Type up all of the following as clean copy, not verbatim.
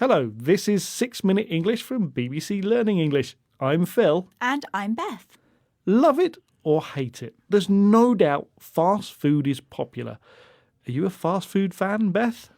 Hello, this is 6 Minute English from BBC Learning English. I'm Phil. And I'm Beth. Love it or hate it, there's no doubt fast food is popular. Are you a fast food fan, Beth?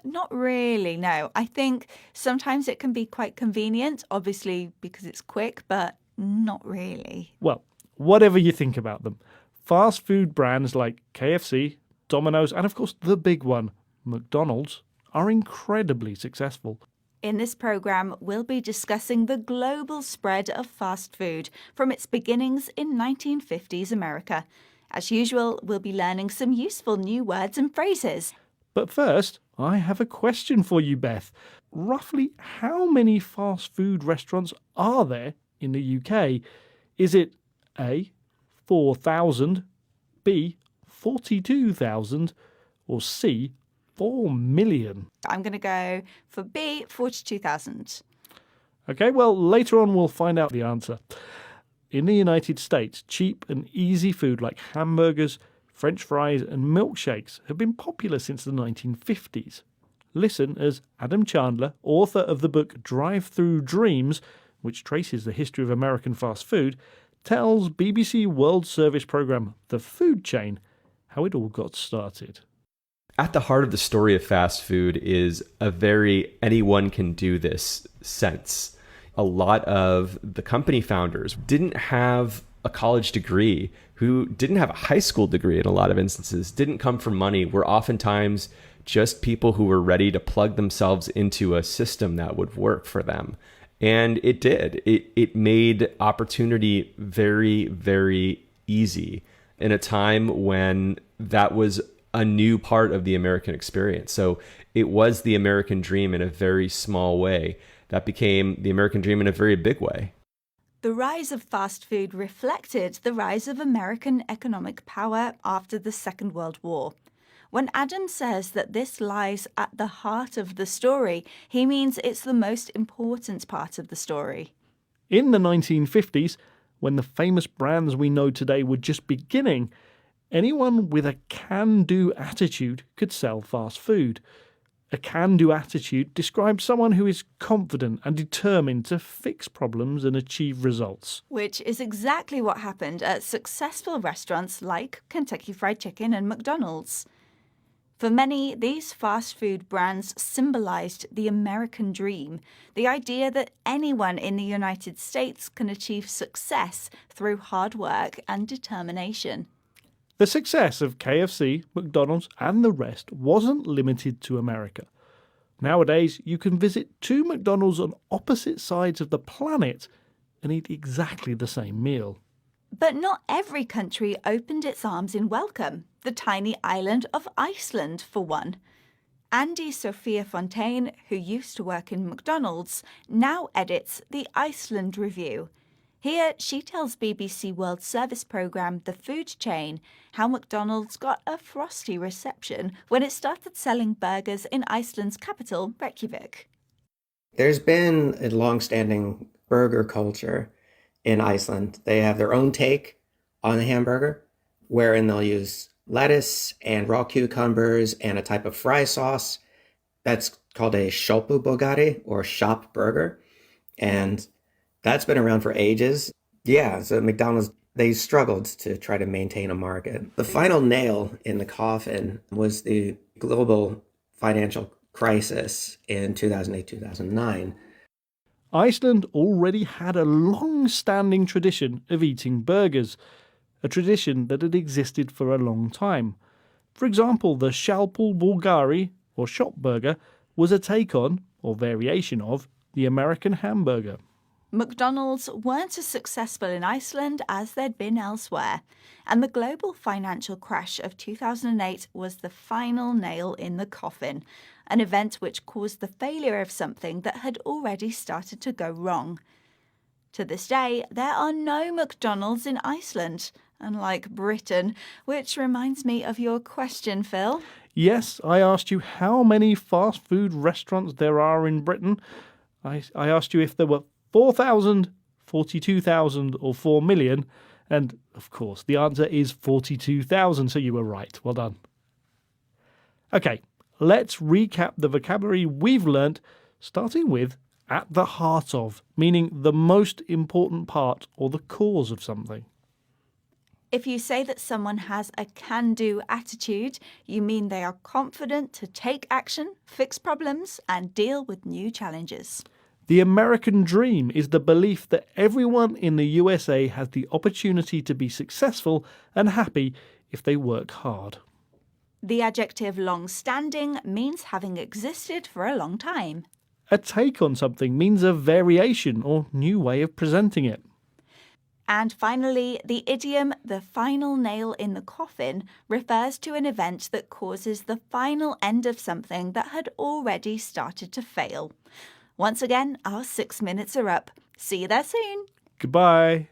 Not really, no. I think sometimes it can be quite convenient, obviously because it's quick, but not really. Well, whatever you think about them, fast food brands like KFC, Domino's, and of course the big one, McDonald's, are incredibly successful. In this programme, we'll be discussing the global spread of fast food from its beginnings in 1950s America. As usual, we'll be learning some useful new words and phrases. But first, I have a question for you, Beth. Roughly how many fast food restaurants are there in the UK? Is it A, 4,000, B, 42,000, or C, 4 million? I'm going to go for B, 42,000. Okay, well, later on we'll find out the answer. In the United States, cheap and easy food like hamburgers, French fries and milkshakes have been popular since the 1950s. Listen as Adam Chandler, author of the book Drive-Thru Dreams, which traces the history of American fast food, tells BBC World Service programme The Food Chain how it all got started. At the heart of the story of fast food is a very anyone can do this sense. A lot of the company founders didn't have a college degree, who didn't have a high school degree in a lot of instances, didn't come from money, were oftentimes just people who were ready to plug themselves into a system that would work for them. And it did. It made opportunity very, very easy in a time when that was a new part of the American experience. So it was the American dream in a very small way that became the American dream in a very big way. The rise of fast food reflected the rise of American economic power after the Second World War. When Adam says that this lies at the heart of the story, he means it's the most important part of the story. In the 1950s, when the famous brands we know today were just beginning, anyone with a can-do attitude could sell fast food. A can-do attitude describes someone who is confident and determined to fix problems and achieve results. Which is exactly what happened at successful restaurants like Kentucky Fried Chicken and McDonald's. For many, these fast food brands symbolized the American dream, the idea that anyone in the United States can achieve success through hard work and determination. The success of KFC, McDonald's and the rest wasn't limited to America. Nowadays, you can visit two McDonald's on opposite sides of the planet and eat exactly the same meal. But not every country opened its arms in welcome. The tiny island of Iceland, for one. Andy Sophia Fontaine, who used to work in McDonald's, now edits the Iceland Review. Here, she tells BBC World Service programme The Food Chain how McDonald's got a frosty reception when it started selling burgers in Iceland's capital, Reykjavik. There's been a long-standing burger culture in Iceland. They have their own take on the hamburger, wherein they'll use lettuce and raw cucumbers and a type of fry sauce that's called a sjoppubogari or shop burger. And that's been around for ages. Yeah, so McDonald's, they struggled to try to maintain a market. The final nail in the coffin was the global financial crisis in 2008-2009. Iceland already had a long-standing tradition of eating burgers, a tradition that had existed for a long time. For example, the sjoppubogari, or shop burger, was a take on, or variation of, the American hamburger. McDonald's weren't as successful in Iceland as they'd been elsewhere, and the global financial crash of 2008 was the final nail in the coffin, an event which caused the failure of something that had already started to go wrong. To this day, there are no McDonald's in Iceland, unlike Britain, which reminds me of your question, Phil. Yes, I asked you how many fast food restaurants there are in Britain. I asked you if there were 4,000, 42,000 or 4 million, and of course the answer is 42,000, so you were right. Well done. Okay, let's recap the vocabulary we've learnt, starting with at the heart of, meaning the most important part or the cause of something. If you say that someone has a can-do attitude, you mean they are confident to take action, fix problems, and deal with new challenges. The American dream is the belief that everyone in the USA has the opportunity to be successful and happy if they work hard. The adjective long-standing means having existed for a long time. A take on something means a variation or new way of presenting it. And finally, the idiom the final nail in the coffin refers to an event that causes the final end of something that had already started to fail. Once again, our 6 minutes are up. See you there soon. Goodbye.